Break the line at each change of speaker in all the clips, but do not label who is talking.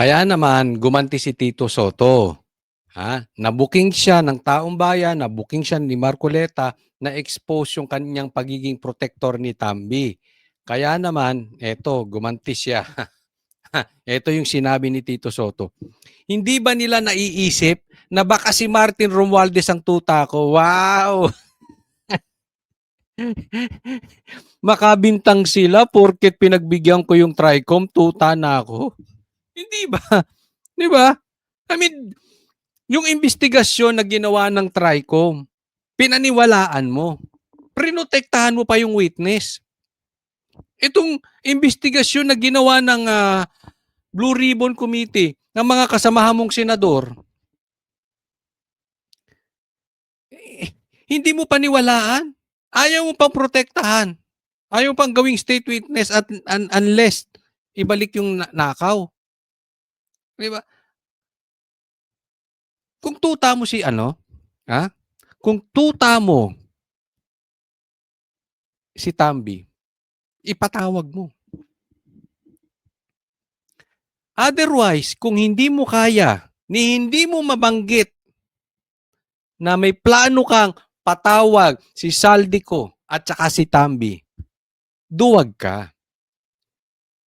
Kaya naman gumanti si Tito Soto. Nabuking siya ng taong bayan, nabuking siya ni Marcoleta, na-expose yung kanyang pagiging protector ni Tambi. Kaya naman, eto, gumanti siya. Ito yung sinabi ni Tito Soto. Hindi ba nila naiisip na baka si Martin Romualdez ang tuta ko? Wow! Makabintang sila porket pinagbigyan ko yung Tricom, tuta na ako. Hindi ba? Di ba? I mean, yung investigasyon na ginawa ng Tricom, pinaniwalaan mo. Prinotektahan mo pa yung witness. Itong investigasyon na ginawa ng Blue Ribbon Committee ng mga kasamahan mong senador, hindi mo paniwalaan. Ayaw mo pang protektahan. Ayaw mo pang gawing state witness at unless ibalik yung nakaw. Di ba? Kung tuta mo si kung tuta mo si Tambi, ipatawag mo. Otherwise, kung hindi mo kaya, ni hindi mo mabanggit na may plano kang patawag si Saldico at saka si Tambi, duwag ka.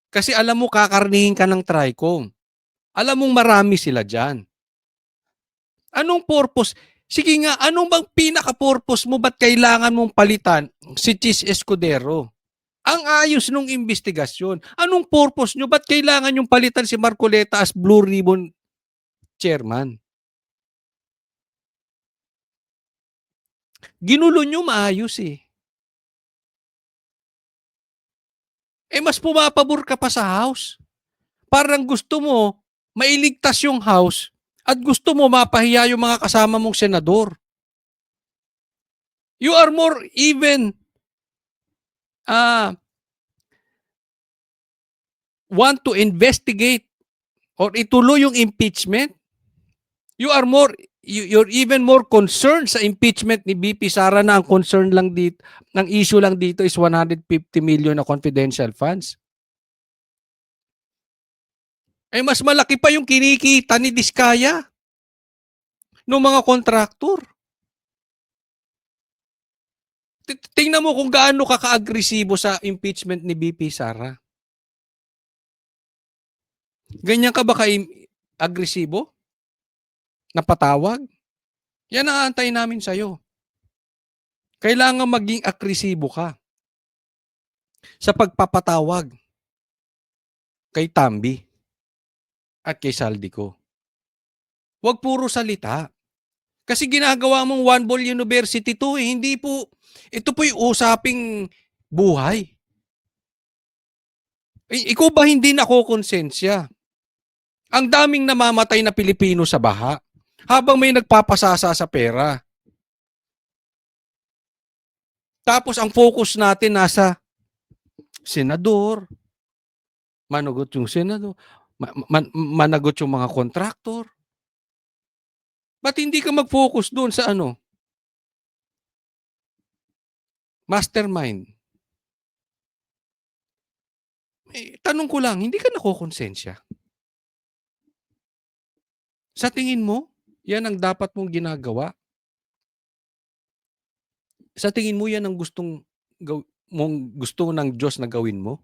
Kasi alam mo kakarnihin ka ng Tricom. Alam mong marami sila dyan. Anong purpose? Sige nga, anong bang pinaka-purpose mo? Ba't kailangan mong palitan si Chis Escudero? Ang ayos nung investigasyon. Anong purpose nyo? Ba't kailangan yung palitan si Marcoleta as Blue Ribbon chairman? Ginulo nyo maayos eh. Mas pumapabor ka pa sa House. Parang gusto mo mailigtas yung House at gusto mo mapahiya yung mga kasama mong senador. You are more even want to investigate or ituloy yung impeachment. You're even more concerned sa impeachment ni BP Sara na ang concern lang dito, ng issue lang dito is 150 million na confidential funds. Mas malaki pa yung kinikita ni Diskaya ng mga kontraktor. Tingnan mo kung gaano ka ka-agresibo sa impeachment ni BP Sara. Ganyan ka ba ka-agresibo? Napatawag? Yan ang aantay namin sa'yo. Kailangan maging agresibo ka sa pagpapatawag kay Tambi at kay Saldico. Huwag puro salita. Kasi ginagawa mong One Ball University to eh. Hindi po, ito po yung usaping buhay. Ikaw ba hindi nakokonsensya? Ang daming namamatay na Pilipino sa baha habang may nagpapasasa sa pera. Tapos ang focus natin nasa senador, managot yung senador, managot yung mga kontraktor. Ba't hindi ka mag-focus doon sa mastermind? Tanong ko lang, hindi ka nakokonsensya? Sa tingin mo, yan ang dapat mong ginagawa? Sa tingin mo yan ang gusto ng Diyos na gawin mo?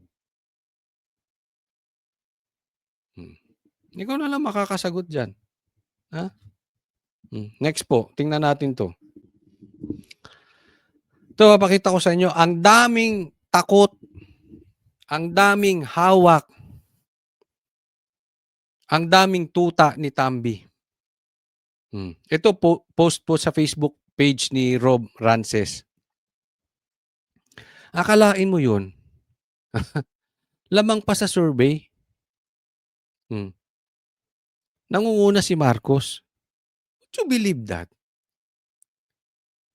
Ikaw na lang makakasagot dyan. Next po, tingnan natin to. Ito, papakita ko sa inyo, ang daming takot, ang daming hawak, ang daming tuta ni Tambi. Ito po, post po sa Facebook page ni Rob Rances. Akalain mo yun? Lamang pa sa survey. Nangunguna si Marcos. Would you believe that?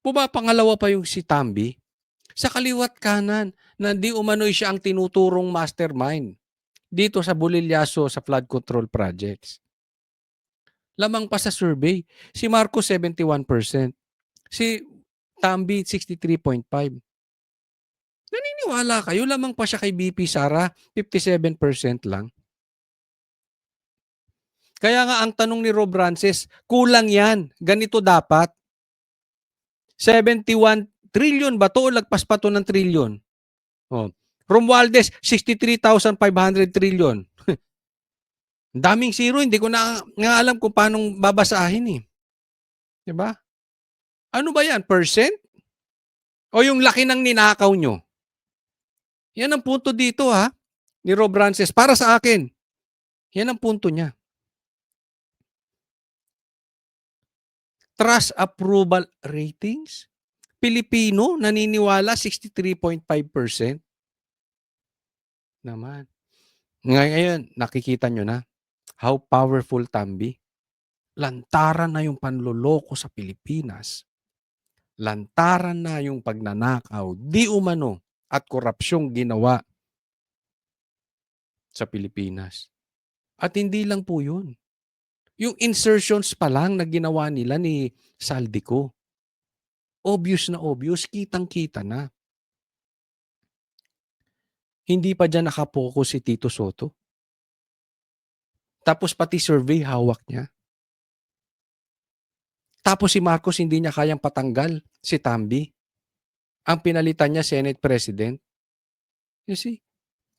Pumapangalawa pa yung si Tambi. Sa kaliwat kanan, na di umano'y siya ang tinuturong mastermind dito sa Bulilyaso sa flood control projects. Lamang pa sa survey. Si Marcos 71%. Si Tambi 63.5%. Naniniwala kayo, lamang pa siya kay BP Sara, 57% lang. Kaya nga ang tanong ni Rob Rances, kulang yan. Ganito dapat. 71 trillion ba to o lagpas pa to ng trillion? Oh. Romualdez, 63,500 trillion. Daming zero, hindi ko na nga alam kung paano babasahin eh. 'Di ba? Ano ba 'yan? Percent? O yung laki ng ninakaw nyo? Yan ang punto dito ha, ni Rob Rances. Para sa akin, yan ang punto niya. Trust approval ratings? Pilipino, naniniwala 63.5%. Naman. Ngayon, nakikita nyo na how powerful Tambi. Lantaran na yung panloloko sa Pilipinas. Lantaran na yung pagnanakaw, di umano, at korupsyong ginawa sa Pilipinas. At hindi lang po yun. Yung insertions pa lang na ginawa nila ni Saldico. Obvious na obvious, kitang-kita na. Hindi pa dyan nakapokus si Tito Soto. Tapos pati survey hawak niya. Tapos si Marcos hindi niya kayang patanggal si Tambi. Ang pinalitan niya Senate President. You see?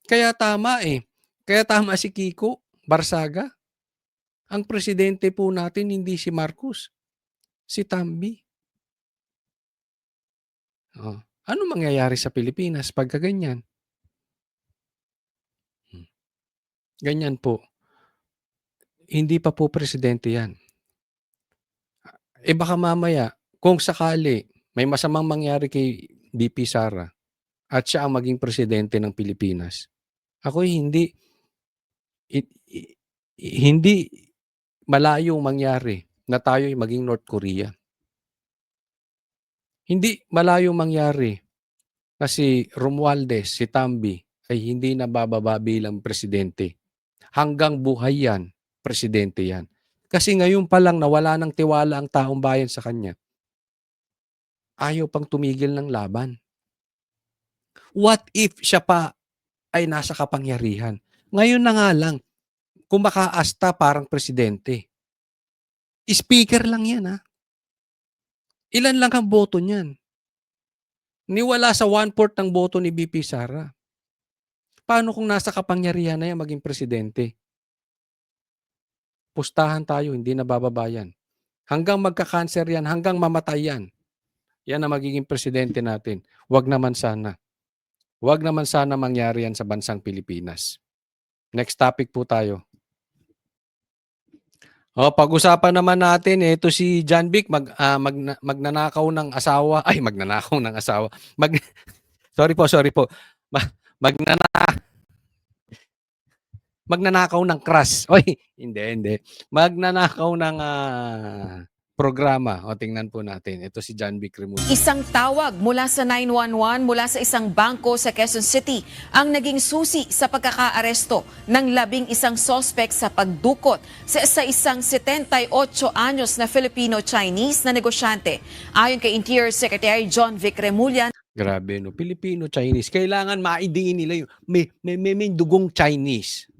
Kaya tama eh. Kaya tama si Kiko Barsaga. Ang presidente po natin hindi si Marcos. Si Tambi. Oh. Ano mangyayari sa Pilipinas pagka ganyan? Ganyan po. Hindi pa po presidente yan. Baka mamaya, kung sakali may masamang mangyari kay VP Sara at siya ang maging presidente ng Pilipinas, ako hindi malayong mangyari na tayo ay maging North Korea. Hindi malayong mangyari na si Romualdez, si Tambi ay hindi nabababa bilang presidente. Hanggang buhay yan, presidente yan. Kasi ngayon pa lang nawala ng tiwala ang taong bayan sa kanya. Ayaw pang tumigil ng laban. What if siya pa ay nasa kapangyarihan? Ngayon na nga lang, kumakaasta parang presidente. Speaker lang yan ha. Ilan lang ang boto niyan? Niwala sa 1/4 ng boto ni VP Sara. Paano kung nasa kapangyarihan na yan maging presidente? Pustahan tayo, hindi nabababa yan. Hanggang magka-cancer yan, hanggang mamatay yan. Yan ang magiging presidente natin. Wag naman sana. Wag naman sana mangyari yan sa bansang Pilipinas. Next topic po tayo. Pag-usapan naman natin, ito si John Vic, magnanakaw ng asawa. Ay, magnanakaw ng asawa. Sorry po. Magnanakaw ng crush. Oy, hindi. Magnanakaw ng programa. Tingnan po natin. Ito si John Vic Remulla.
Isang tawag mula sa 911 mula sa isang bangko sa Quezon City ang naging susi sa pagkakaaresto ng 11 sospek sa pagdukot sa isang 78 anyos na Filipino-Chinese na negosyante. Ayon kay Interior Secretary John Vic Remulla,
grabe no, Filipino-Chinese. Kailangan maidiin nila yung may dugong Chinese.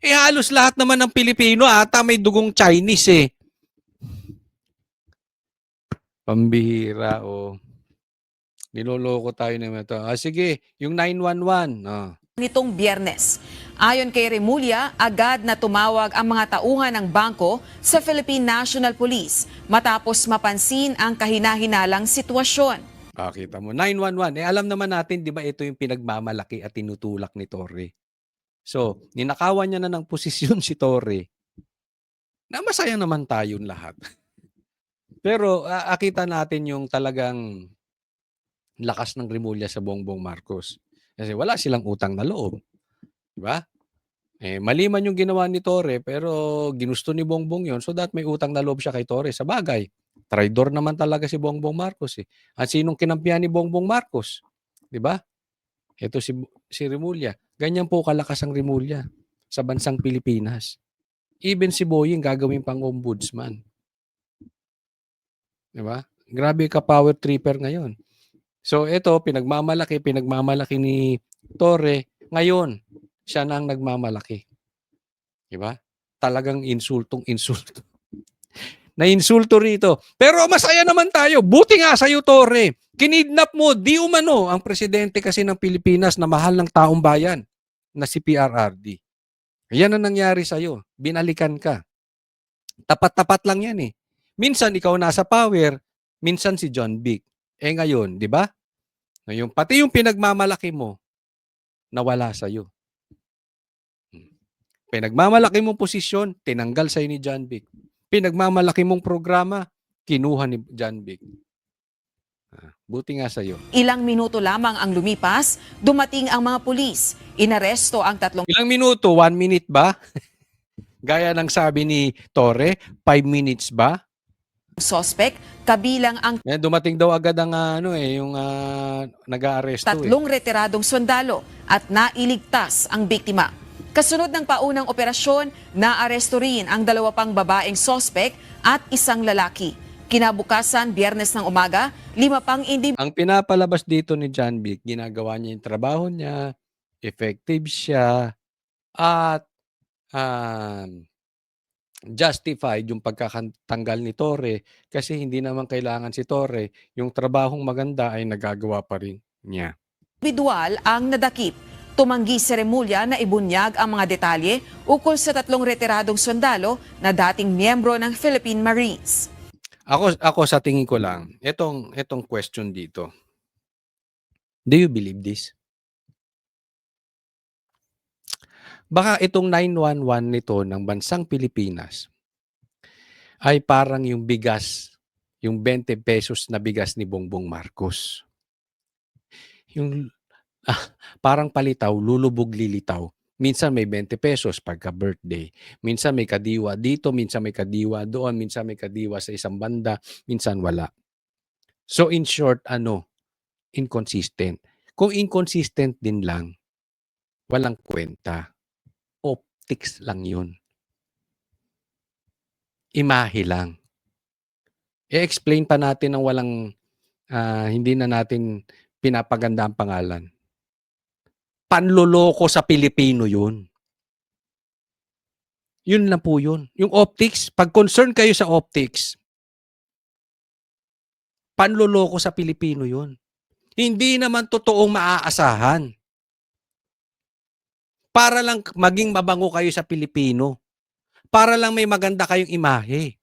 Halos lahat naman ng Pilipino ata may dugong Chinese eh. Pambihira niloloko tayo naman ito. Sige, yung 911.
nitong Biyernes. Ayon kay Remulla, agad na tumawag ang mga tauhan ng bangko sa Philippine National Police matapos mapansin ang kahinahinalang sitwasyon.
Kita mo, 911. Alam naman natin, di ba, ito yung pinagmamalaki at tinutulak ni Torre. So, ninakawan niya na ng posisyon si Torre. Na masaya naman tayong lahat. Pero, akita natin yung talagang lakas ng Remulla sa Bongbong Marcos. Kasi wala silang utang na loob. Diba? Mali man yung ginawa ni Torre, pero ginusto ni Bongbong yon, so that may utang na loob siya kay Torre. Sa bagay, traidor naman talaga si Bongbong Marcos eh. At sinong kinampihan ni Bongbong Marcos? Diba? Ito si Remulla. Ganyan po kalakas ang Remulla sa bansang Pilipinas. Even si Boying gagawin pang ombudsman. Diba? Grabe ka power tripper ngayon. So ito, pinagmamalaki ni Torre. Ngayon, siya na ang nagmamalaki. 'Di ba? Talagang insultong-insulto. Na-insulto rito. Pero masaya naman tayo. Buti nga sa'yo, Torre. Kinidnap mo, di umano, ang presidente kasi ng Pilipinas na mahal ng taong bayan na si PRRD. Yan ang nangyari sa'yo. Binalikan ka. Tapat-tapat lang yan eh. Minsan ikaw nasa power, minsan si John Vic. Eh ngayon, di ba? Ngayon, pati yung pinagmamalaki mo, nawala sa'yo. Pinagmamalaki mong posisyon, tinanggal sa'yo ni John Vic. Pinagmamalaki mong programa, kinuha ni John Vic. Buti nga sa'yo.
Ilang minuto lamang ang lumipas, dumating ang mga pulis. Inaresto ang tatlong
Ilang minuto? 1 minute ba? Gaya ng sabi ni Torre, 5 minutes ba?
sospek, kabilang ang
Dumating daw agad ang yung nag-aaresto eh.
tatlong retiradong sundalo at nailigtas ang biktima. Kasunod ng paunang operasyon, naaresto rin ang dalawa pang babaeng sospek at isang lalaki. Kinabukasan, Biyernes ng umaga, 5 pang
Ang pinapalabas dito ni John Vic, ginagawa niya yung trabaho niya, effective siya, at justified yung pagkakatanggal ni Torre kasi hindi naman kailangan si Torre, yung trabahong maganda ay nagagawa pa rin niya.
individual ang nadakip. Tumanggi si Remulla na ibunyag ang mga detalye ukol sa tatlong retiradong sundalo na dating miyembro ng Philippine Marines.
Ako sa tingin ko lang, etong question dito. Do you believe this? Baka itong 911 nito ng bansang Pilipinas ay parang yung bigas, yung 20 pesos na bigas ni Bongbong Marcos. Yung parang palitaw, lulubog lilitaw. Minsan may 20 pesos pagka birthday. Minsan may kadiwa dito, minsan may kadiwa doon, minsan may kadiwa sa isang banda, minsan wala. So in short, inconsistent. Kung inconsistent din lang, walang kwenta. Optics lang yun. Imahe lang. I-explain pa natin ng walang, hindi na natin pinapaganda ang pangalan. Panloloko sa Pilipino yun. Yun lang po yun. Yung optics, pag concern kayo sa optics, panloloko sa Pilipino yun. Hindi naman totoong maaasahan. Para lang maging mabango kayo sa Pilipino. Para lang may maganda kayong imahe.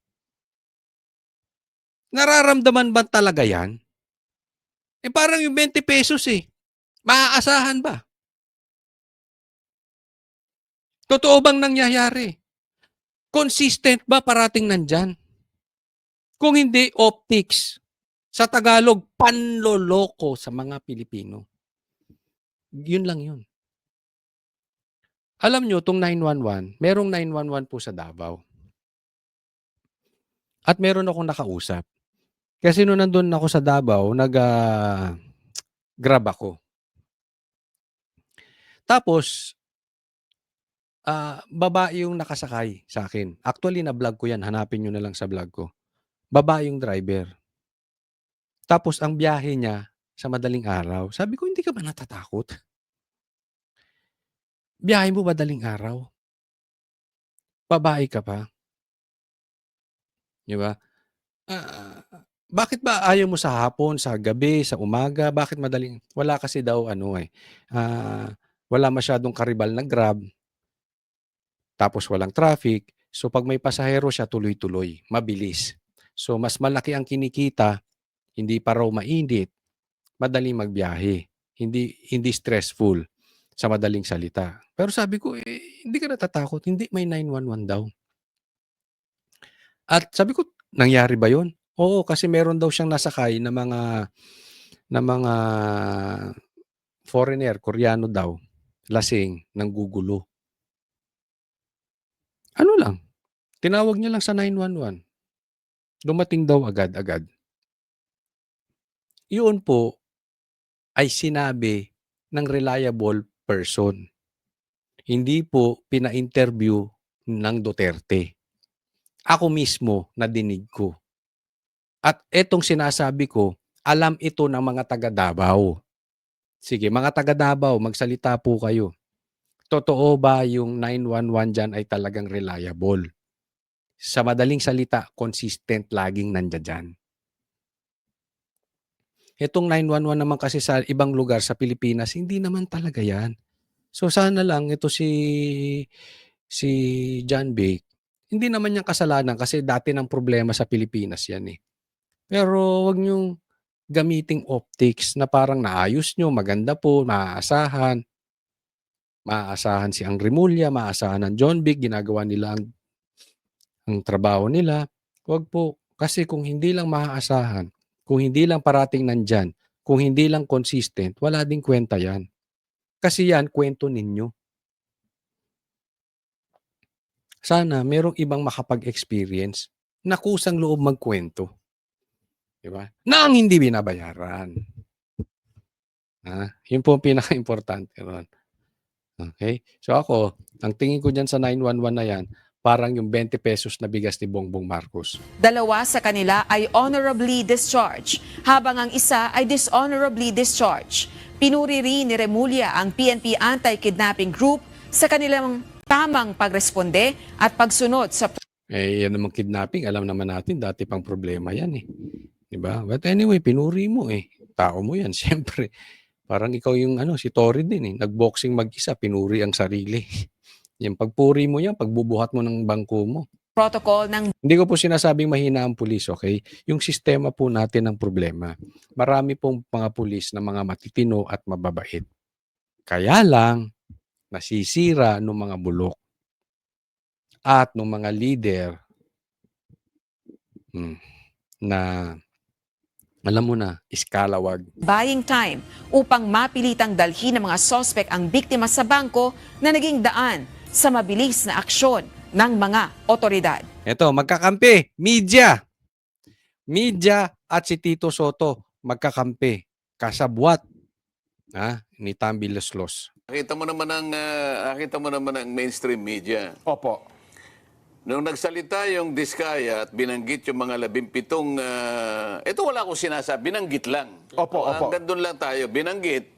Nararamdaman ba talaga yan? Parang yung 20 pesos eh. Maaasahan ba? Totoo bang nangyayari? Consistent ba parating nandyan? Kung hindi, optics. Sa Tagalog, panloloko sa mga Pilipino. Yun lang yun. Alam nyo, itong 911, merong 911 po sa Davao. At meron akong nakausap. Kasi nung nandun ako sa Davao, grab ako. Tapos, babae yung nakasakay sa akin. Actually, na-vlog ko yan. Hanapin nyo na lang sa vlog ko. Babae yung driver. Tapos, ang biyahe niya sa madaling araw. Sabi ko, hindi ka ba natatakot? Biyahe mo madaling araw? Babae ka pa? Di ba? Bakit ba ayaw mo sa hapon, sa gabi, sa umaga? Bakit madaling? Wala kasi daw wala masyadong karibal na grab. Tapos walang traffic. So pag may pasahero siya, tuloy-tuloy, mabilis. So mas malaki ang kinikita, hindi pa raw mainit, madaling magbiyahe. Hindi stressful sa madaling salita. Pero sabi ko, hindi ka natatakot, hindi may 911 daw. At sabi ko, nangyari ba 'yon? Oo, kasi meron daw siyang nasakay na mga foreigner, Koreano daw, lasing, nanggugulo. Ano lang, tinawag niya lang sa 911. Dumating daw agad-agad. Yun po ay sinabi ng reliable person. Hindi po pina-interview ng Duterte. Ako mismo nadinig ko. At etong sinasabi ko, alam ito ng mga taga Davao. Sige, mga taga Davao, magsalita po kayo. totoo ba yung 911 dyan ay talagang reliable? Sa madaling salita, consistent, laging nandiyan dyan. Itong 911 naman kasi sa ibang lugar sa Pilipinas, hindi naman talaga yan. So sana lang ito si John Vic, hindi naman niyang kasalanan kasi dati ng problema sa Pilipinas yan eh. Pero wag niyong gamiting optics na parang naayos niyo, maganda po, maaasahan. Maaasahan si Ang Rimulya, maaasahan ng John Vic, ginagawa nila ang trabaho nila. Wag po. Kasi kung hindi lang maaasahan, kung hindi lang parating nandyan, kung hindi lang consistent, wala ding kwenta yan. Kasi yan, kwento ninyo. Sana merong ibang makapag-experience na kusang loob magkwento. Diba? Na ang hindi binabayaran. Yun po ang pinaka-importante ron. Okay? So ako, ang tingin ko dyan sa 911 na yan, parang yung 20 pesos na bigas ni Bongbong Marcos.
Dalawa sa kanila ay honorably discharged, habang ang isa ay dishonorably discharged. Pinuri rin ni Remulla ang PNP Anti-Kidnapping Group sa kanilang tamang pagresponde at pagsunod sa
Yan namang kidnapping, alam naman natin, dati pang problema yan eh. Diba? But anyway, pinuri mo eh. Tao mo yan, siyempre. Parang ikaw yung si Tory din eh. Nagboxing mag-isa, pinuri ang sarili. Yung pagpuri mo yan, pagbubuhat mo ng bangko mo.
protocol ng
Hindi ko po sinasabing mahina ang pulis, okay? Yung sistema po natin ang problema. Marami pong mga pulis na mga matitino at mababait. Kaya lang, nasisira ng mga bulok at ng mga leader na, alam mo na, iskalawag.
buying time upang mapilitang dalhin ng mga sospek ang biktima sa bangko na naging daan sa mabilis na aksyon ng mga otoridad.
Ito, magkakampi, media. Media at si Tito Soto, magkakampi. Kasabwat ni Tambi Loslos.
Nakita mo naman ang mainstream media.
Opo.
Nung nagsalita yung Diskaya at binanggit yung mga 17, ito wala akong sinasabi, binanggit lang.
Opo, opo.
Hanggang doon lang tayo, binanggit.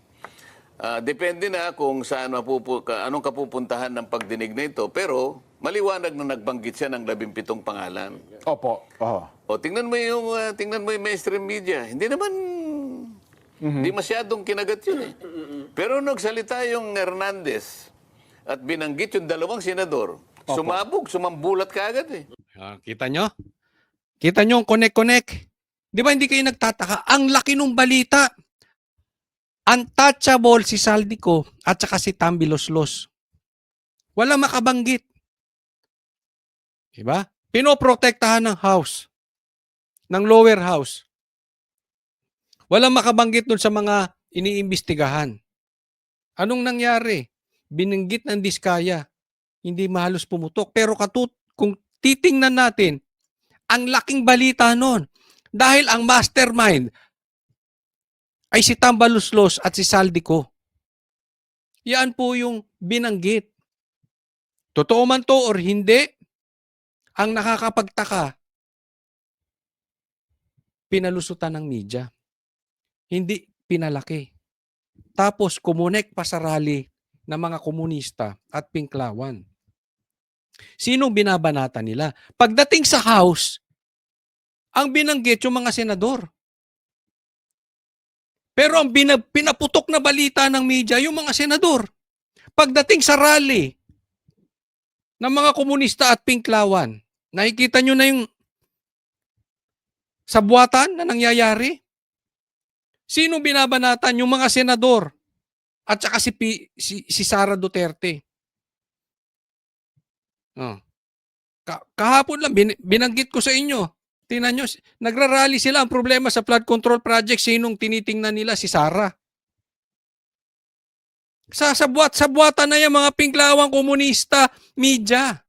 Depende na kung saan anong kapupuntahan ng pagdinig na ito. Pero maliwanag na nagbanggit siya ng 17 pangalan.
Opo.
O tingnan mo yung mainstream media. Hindi naman hindi masyadong kinagat yun eh. Pero nagsalita yung Hernandez at binanggit yung dalawang senador, sumambulat kaagad eh.
Kita nyo? Kita nyo ang connect-connect? Di ba hindi kayo nagtataka? Ang laki ng balita. Untouchable si Saldico at saka si Tambi Loslos. Wala makabanggit. Diba? Pinoprotektahan ng house. Ng lower house. Walang makabanggit dun sa mga iniimbestigahan. Anong nangyari? Binanggit ng Diskaya. Hindi mahalos pumutok. Pero kung titingnan natin, ang laking balita nun. Dahil ang mastermind ay si Tamba Loslos at si Saldico. Yan po yung binanggit. Totoo man to or hindi, ang nakakapagtaka, pinalusutan ng media. Hindi pinalaki. Tapos kumunek pa sa rally ng mga komunista at Pinklawan. Sinong binabanata nila? Pagdating sa House, ang binanggit yung mga senador. Pero ang pinaputok na balita ng media, yung mga senador. Pagdating sa rally ng mga komunista at Pinklawan, nakikita nyo na yung sabwatan na nangyayari? Sino binabanatan? Yung mga senador at saka si Sara Duterte. Kahapon lang, binanggit ko sa inyo. Tingnan nyo, nagrarally sila. Ang problema sa flood control project, sinong tinitingnan nila? Si Sara. Sabwatan na yan mga Pinklawang komunista, media.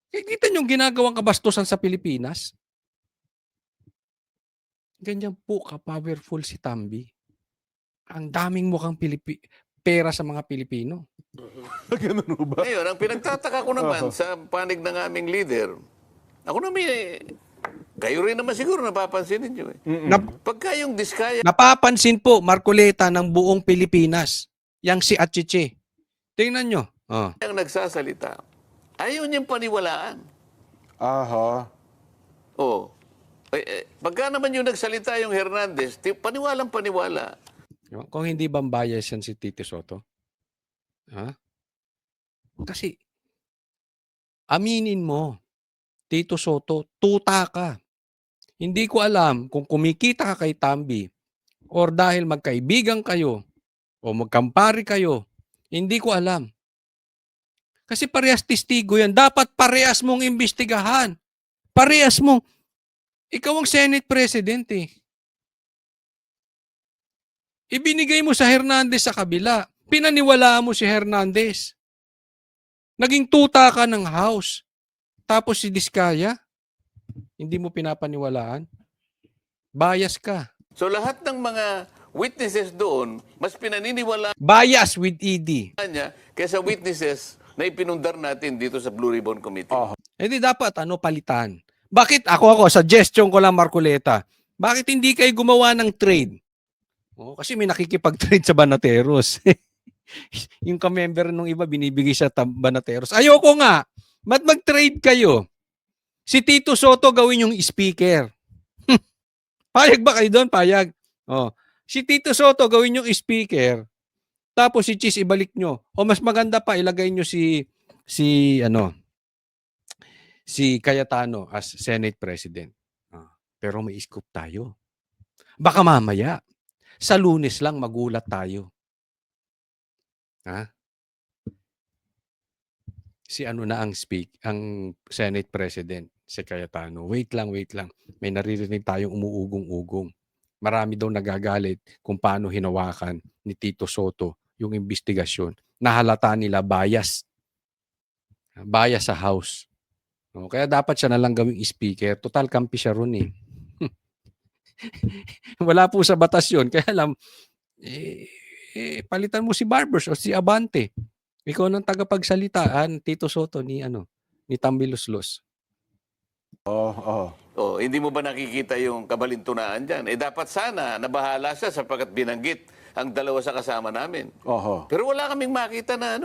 Kita nyo yung ginagawang kabastusan sa Pilipinas? Ganyan po ka-powerful si Tambi. Ang daming mukhang pera sa mga Pilipino.
Ganun ho ba?
Ngayon, ang pinagtataka ko naman sa panig ng aming leader, ako kayo rin naman siguro napapansin ninyo eh. Pagka yung Diskaya
Napapansin po, Marcoleta, ng buong Pilipinas. Yang si Atchiche. Tingnan nyo. Oh.
ang nagsasalita, ayaw niyang paniwalaan.
Aha.
Oh. Pagka naman yung nagsalita yung Hernandez, paniwalang paniwala.
Kung hindi ba bias yan si Tito Soto? Ha? Kasi, aminin mo, Tito Soto, tuta ka. Hindi ko alam kung kumikita ka kay Tambi or dahil magkaibigan kayo o magkampari kayo. Hindi ko alam. Kasi parehas testigo yan. Dapat parehas mong imbestigahan. Parehas mong, ikaw ang Senate President eh. Ibinigay mo sa Hernandez sa kabila. Pinaniwalaan mo si Hernandez. Naging tuta ka ng House. Tapos si Diskaya, hindi mo pinapaniwalaan. Bias ka.
So lahat ng mga witnesses doon, mas pinaniniwalaan
Bias with ED.
niya kaysa witnesses na ipinundar natin dito sa Blue Ribbon Committee.
Hindi dapat palitan. Bakit ako suggestion ko lang Marcoleta. Bakit hindi kayo gumawa ng trade? Kasi may nakikipag-trade sa Banateros. Yung ka-member nung iba binibigay sa Banateros. Ayoko nga. Mag-trade kayo. Si Tito Soto gawin yung speaker. Payag ba kayo doon? Payag. Si Tito Soto gawin yung speaker. Tapos si Cheese ibalik nyo. O mas maganda pa ilagay nyo si Cayetano as Senate President. Pero may scoop tayo. Baka mamaya sa Lunes lang magulat tayo. Si ang Senate President, si Cayetano. Wait lang. May naririnig tayong umuugong-ugong. Marami daw nagagalit kung paano hinawakan ni Tito Soto yung investigasyon. Nahalata nila bias. Bias sa House. Kaya dapat siya na lang gawing speaker. Total kampi siya ron eh. Wala po sa batas yun. Kaya alam, palitan mo si Barbers o si Abante. Ikaw nang tagapagsalitaan, Tito Soto ni Tambi Luslos.
Hindi mo ba nakikita yung kabalintunaan dyan? Dapat sana nabahala siya sapagkat binanggit ang dalawa sa kasama namin. Pero wala kaming makita na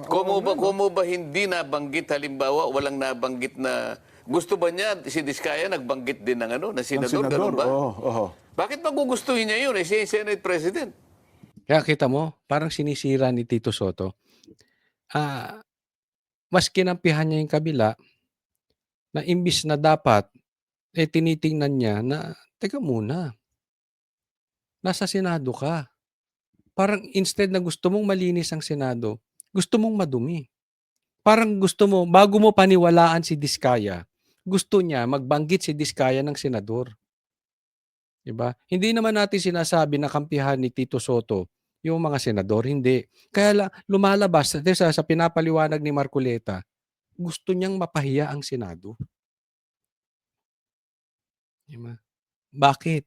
Kung mo ba hindi nabanggit, halimbawa, walang nabanggit na gusto ba niya, si Diskaya nagbanggit din ng na senador, ganun ba? Bakit magugustuhin niya yun? Siya yung Senate President.
Kaya kita mo, parang sinisira ni Tito Soto. Mas kinampihan niya yung kabila na imbis na dapat, tinitingnan niya na, teka muna, nasa Senado ka. Parang instead na gusto mong malinis ang Senado, gusto mong madumi. Parang gusto mo, bago mo paniwalaan si Diskaya, gusto niya magbanggit si Diskaya ng senador. Diba? Hindi naman natin sinasabi na kampihan ni Tito Soto yung mga senador, hindi. Kaya lumalabas sa pinapaliwanag ni Marcoleta, gusto niyang mapahiya ang Senado. Diba? Bakit?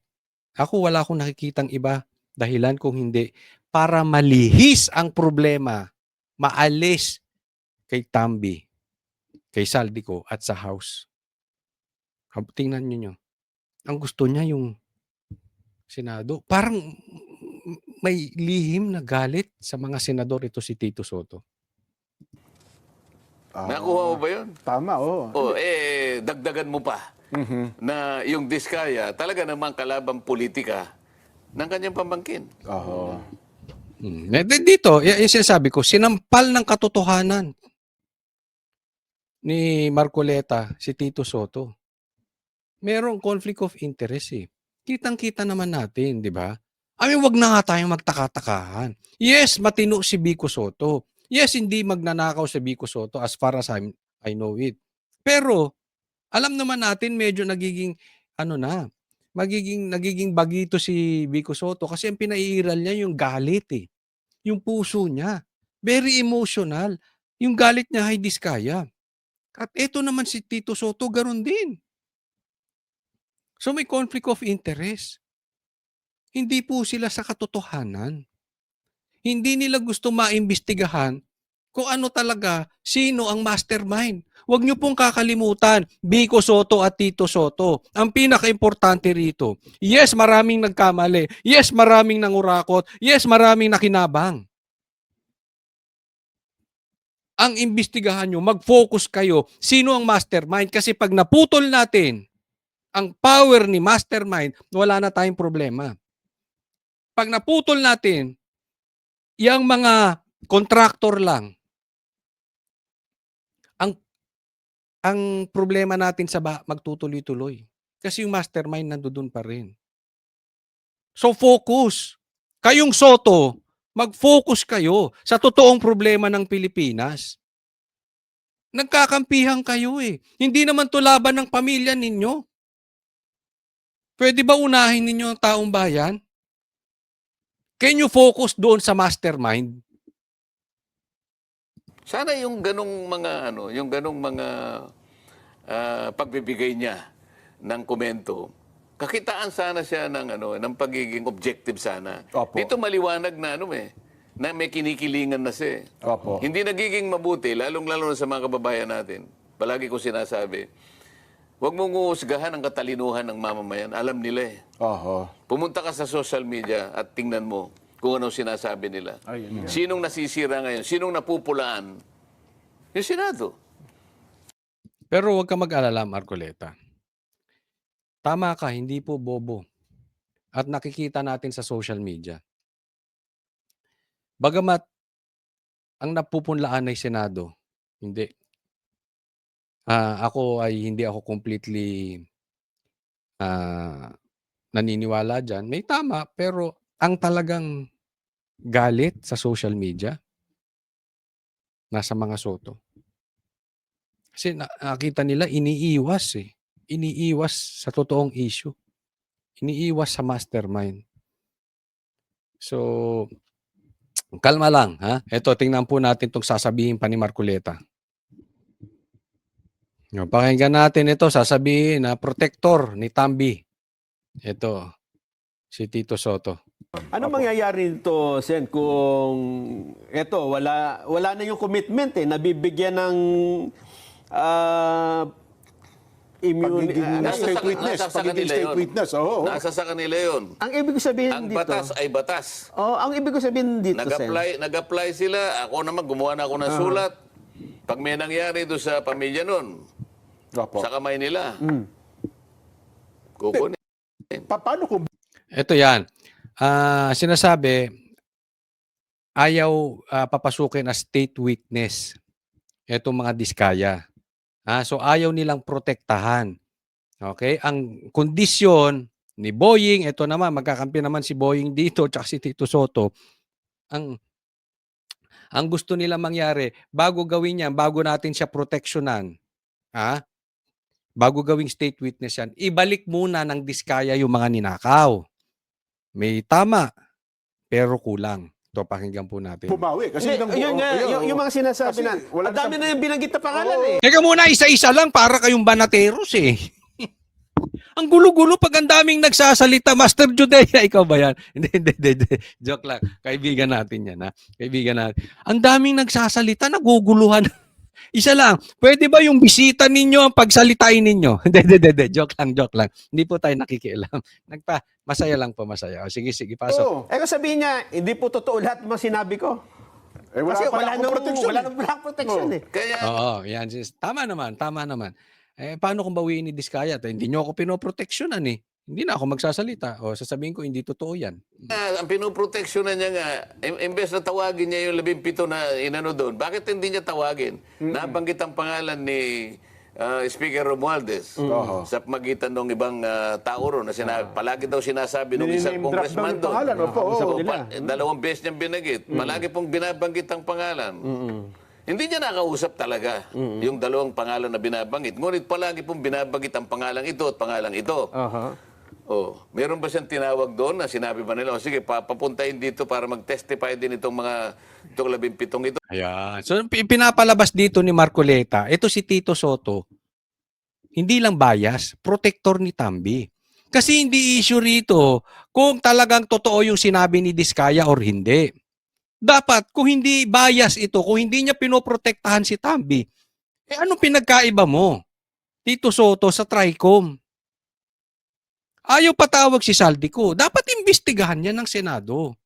Ako wala akong nakikitang iba dahilan kung hindi para malihis ang problema, maalis kay Tambi, kay Saldico at sa House. Tingnan niyo. Ang gusto niya yung Senado. Parang may lihim na galit sa mga senador ito si Tito Soto.
Nakuha mo ba yun?
Tama,
Dagdagan mo pa na yung Diskaya talaga namang kalabang politika ng kanyang pamangkin.
Dito, yung sinasabi ko, sinampal ng katotohanan ni Marcoleta si Tito Soto. Merong conflict of interest eh. Kitang-kita naman natin, di ba? Wag na nga tayong magtaka-takahan. Yes, matino si Vico Soto. Yes, hindi magnanakaw si Vico Soto as far as I know it. Pero, alam naman natin medyo nagiging, nagiging bagito si Vico Soto kasi ang pinaiiral niya yung galit eh. Yung puso niya. Very emotional. Yung galit niya ay Diskaya. At ito naman si Tito Soto, ganoon din. So may conflict of interest. Hindi po sila sa katotohanan. Hindi nila gusto maimbestigahan kung ano talaga, sino ang mastermind. Huwag niyo pong kakalimutan, Vico Soto at Tito Soto. Ang pinaka-importante rito, yes, maraming nagkamali. Yes, maraming nangurakot. Yes, maraming nakinabang. ang imbestigahan nyo, mag-focus kayo, sino ang mastermind. Kasi pag naputol natin ang power ni mastermind, wala na tayong problema. Pag naputol natin, yung mga contractor lang, ang problema natin sa magtutuloy-tuloy. Kasi yung mastermind nandoon pa rin. So focus. Kayong Soto, mag-focus kayo sa totoong problema ng Pilipinas. Nagkakampihan kayo eh. Hindi naman to laban ng pamilya ninyo. Pwede ba unahin ninyo ang taong bayan? Can you focus doon sa mastermind?
Sana yung ganong mga yung ganong mga pagbibigay niya ng komento, kakitaan sana siya ng ng pagiging objective sana.
Opo.
Dito maliwanag na na may kinikilingan na siya.
Opo.
Hindi nagiging mabuti lalong-lalo na sa mga kababayan natin. Palagi ko sinasabi, huwag mong uhusgahan ang katalinuhan ng mamamayan. Alam nila eh.
Oho.
Pumunta ka sa social media at tingnan mo kung anong sinasabi nila.
Ayun nga.
Sinong nasisira ngayon? Sinong napupulaan? Yung Senado.
Pero huwag ka mag-alala, Marcoleta. Tama ka, hindi po bobo. At nakikita natin sa social media. Bagamat ang napupunlaan ay Senado, hindi. Hindi ako completely naniniwala dyan. May tama, pero ang talagang galit sa social media, nasa mga Soto. Kasi nakita nila, iniiwas eh. Iniiwas sa totoong issue. Iniiwas sa mastermind. So, kalma lang, ha? Ito, tingnan po natin itong sasabihin pa ni Marcoleta. Pakinggan natin ito, sasabihin na protector ni Tambi. Ito, si Tito Soto.
Ano mangyayari nito, Sen, kung wala na yung commitment nabibigyan ng
Nasa
State witness.
sa
Pagiging
kanila
state
yun.
witness. Oo.
Nasa sa kanila yun.
ang ibig sabihin
Ang
dito.
batas ay batas.
Oh, ang ibig ko sabihin dito, Sen.
Nag-apply sila. Ako naman, gumawa na ako ng sulat. Pag may nangyari doon sa pamilya nun,
Opo.
sa kamay nila, kukunin.
Paano kung
Ito yan. Sinasabi, ayaw papasukin as state witness itong mga diskaya. So ayaw nilang protektahan. Okay? Ang kondisyon ni Boying, ito naman, magkakampi naman si Boying dito tsaka si Tito Soto. Ang gusto nila mangyari, bago gawin yan, bago natin siya proteksyonan, bago gawing state witness yan, ibalik muna ng diskaya yung mga ninakaw. May tama, pero kulang. Ito, pakinggan po natin.
bumawi? Kasi
Yun nga, yung mga sinasabi na, ang dami na yung binanggit na pangalan eh.
Teka muna, isa-isa lang para kayong banateros eh. Ang gulo-gulo pag ang daming nagsasalita. Master Judea, ikaw ba yan? Hindi. Joke lang. Kaibigan natin yan, ha? Kaibigan natin. Ang daming nagsasalita, naguguluhan. Isa lang, pwede ba yung bisita ninyo ang pagsalitain ninyo? Hindi. Joke lang. Hindi po tayo nakikialam. Masaya lang po, masaya. O, sige, pasok.
Oo.
Kung sabihin niya, hindi po totoo lahat ng mga sinabi ko.
Wala
Kasi
pala akong protection.
wala nang protection eh.
Kaya,
Oo, yan. Tama naman. Paano kung bawiin ni Diskaya? Hindi nyo ako pinoproteksyonan eh. Hindi na ako magsasalita. O sasabihin ko, hindi totoo yan.
ang pinoproteksyonan niya nga, imbes na tawagin niya yung 17 na inano doon, bakit hindi niya tawagin? Nabanggit ang pangalan ni Speaker Romualdez sa magitan ng ibang tao ron na palagi daw sinasabi ng isang
Name drop daw
congressman
yung
doon.
pangalan. Opo, oo.
Dalawang beses niyang binanggit. Palagi pong binabanggit ang pangalan. Hindi niya nakausap talaga yung dalawang pangalan na binabanggit. Ngunit palagi pong binabanggit ang pangalang ito at pangalang ito. Meron ba siyang tinawag doon na sinabi ba nila, sige, papuntahin dito para mag-testify din itong 17 ito.
Ayan. So, pinapalabas dito ni Marcoleta, ito si Tito Soto, hindi lang bias, protector ni Tambi. Kasi hindi issue rito kung talagang totoo yung sinabi ni Diskaya or hindi. Dapat, kung hindi bias ito, kung hindi niya pinoprotektahan si Tambi, anong pinagkaiba mo, Tito Soto, sa TRICOM? Ayaw patawag si Saldico. Dapat imbestigahan yan ng Senado.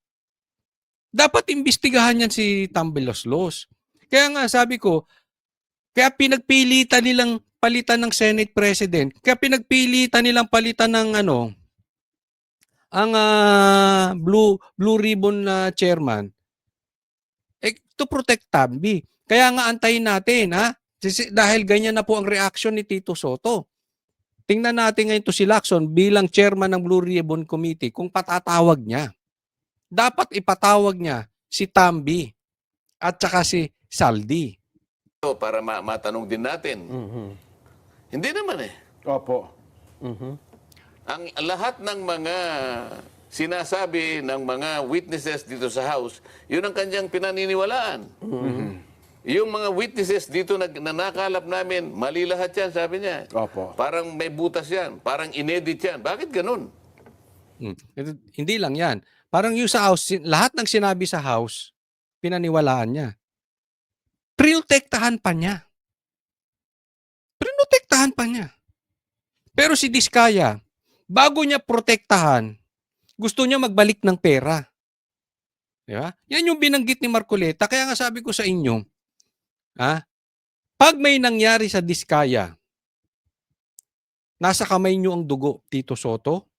Dapat imbestigahan yan si Tambi Loslos. Kaya nga sabi ko, kaya pinagpilitan nilang palitan ng Senate President, kaya pinagpilitan nilang palitan ng ang Blue Ribbon na chairman, to protect Tambi. Kaya nga antayin natin, ha? Dahil ganyan na po ang reaction ni Tito Soto. Tingnan natin ngayon to si Lacson bilang chairman ng Blue Ribbon Committee kung patatawag niya. Dapat ipatawag niya si Tambi at saka si Saldi.
Para matanong din natin. Hindi naman eh.
Opo.
Ang lahat ng mga sinasabi ng mga witnesses dito sa House, yun ang kanyang pinaniniwalaan. Yung mga witnesses dito na nakalap namin, mali lahat yan, sabi niya.
Opo.
Parang may butas yan, parang inedit yan. Bakit ganun?
Hindi lang yan. Parang yung sa House, lahat ng sinabi sa House, pinaniwalaan niya. Prinotektahan pa niya. Prinotektahan pa niya. Pero si Diskaya, bago niya protektahan, gusto niya magbalik ng pera. Di ba? Yan yung binanggit ni Marcoleta. Kaya nga sabi ko sa inyo, pag may nangyari sa Diskaya, nasa kamay niyo ang dugo, Tito Soto,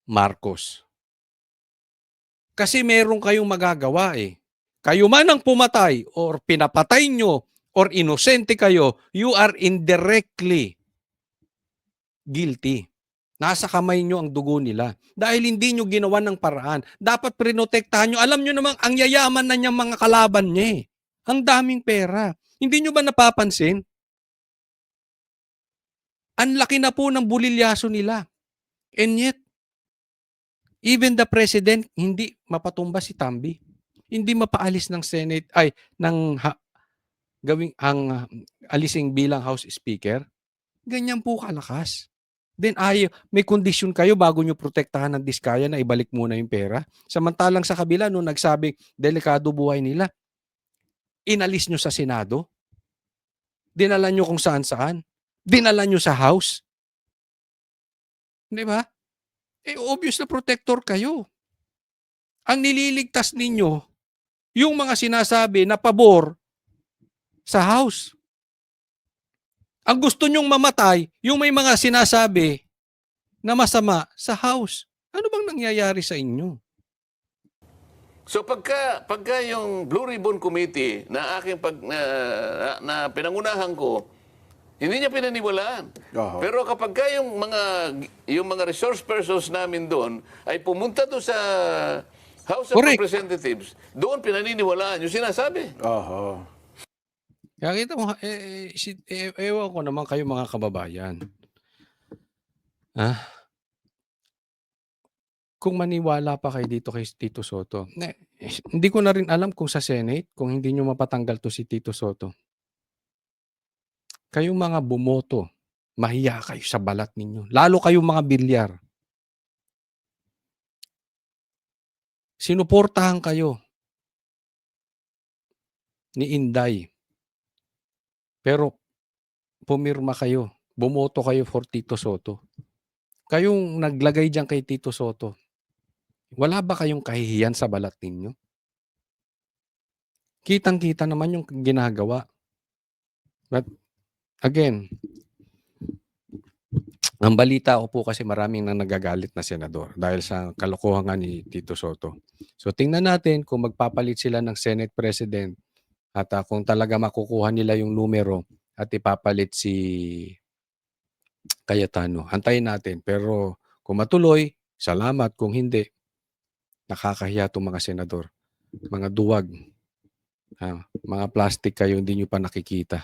Marcos. Kasi meron kayong magagawa eh. Kayo man ang pumatay or pinapatay nyo or inosente kayo, you are indirectly guilty. Nasa kamay nyo ang dugo nila. Dahil hindi nyo ginawa ng paraan. Dapat prinotektahan nyo. Alam nyo namang ang yayaman na niyang mga kalaban niya eh. Ang daming pera. Hindi nyo ba napapansin? Ang laki na po ng bulilyaso nila. And yet, even the president, hindi mapatumba si Tambi. Hindi mapaalis ng Senate, alising bilang House Speaker. Ganyan po kalakas. Then may kondisyon kayo bago nyo protektahan ng Diskaya na ibalik muna yung pera. Samantalang sa kabila, nung nagsabing delikado buhay nila, inalis nyo sa Senado. Dinala nyo kung saan-saan. Dinala nyo sa House. Di ba? Obvious na protector kayo. Ang nililigtas ninyo, yung mga sinasabi na pabor sa House. Ang gusto nyong mamatay, yung may mga sinasabi na masama sa House. Ano bang nangyayari sa inyo?
So pagka yung Blue Ribbon Committee na aking na pinangunahan ko, hindi niya pinaniwalaan.
Oho.
Pero kapag yung mga resource persons namin doon ay pumunta doon sa House of
Correct.
Representatives, doon pinaniniwalaan yung sinasabi.
Oho.
Kaya kita mo, ewan ko naman kayo mga kababayan. Kung maniwala pa kayo dito kay Tito Soto, hindi ko na rin alam kung sa Senate, kung hindi nyo mapatanggal to si Tito Soto. Kayong mga bumoto, mahiya kayo sa balat ninyo. Lalo kayong mga bilyar. Sinuportahan kayo ni Inday. Pero pumirma kayo. Bumoto kayo for Tito Soto. Kayong naglagay dyan kay Tito Soto. Wala ba kayong kahihiyan sa balat ninyo? Kitang-kita naman yung ginagawa. But again, ang balita ko po kasi maraming nang nagagalit na senador dahil sa kalokohan nga ni Tito Soto. So tingnan natin kung magpapalit sila ng Senate President at kung talaga makukuha nila yung numero at ipapalit si Cayetano. Antayin natin. Pero kung matuloy, salamat. Kung hindi, nakakahiya itong mga senador. Mga duwag. Mga plastic kayo, hindi nyo pa nakikita.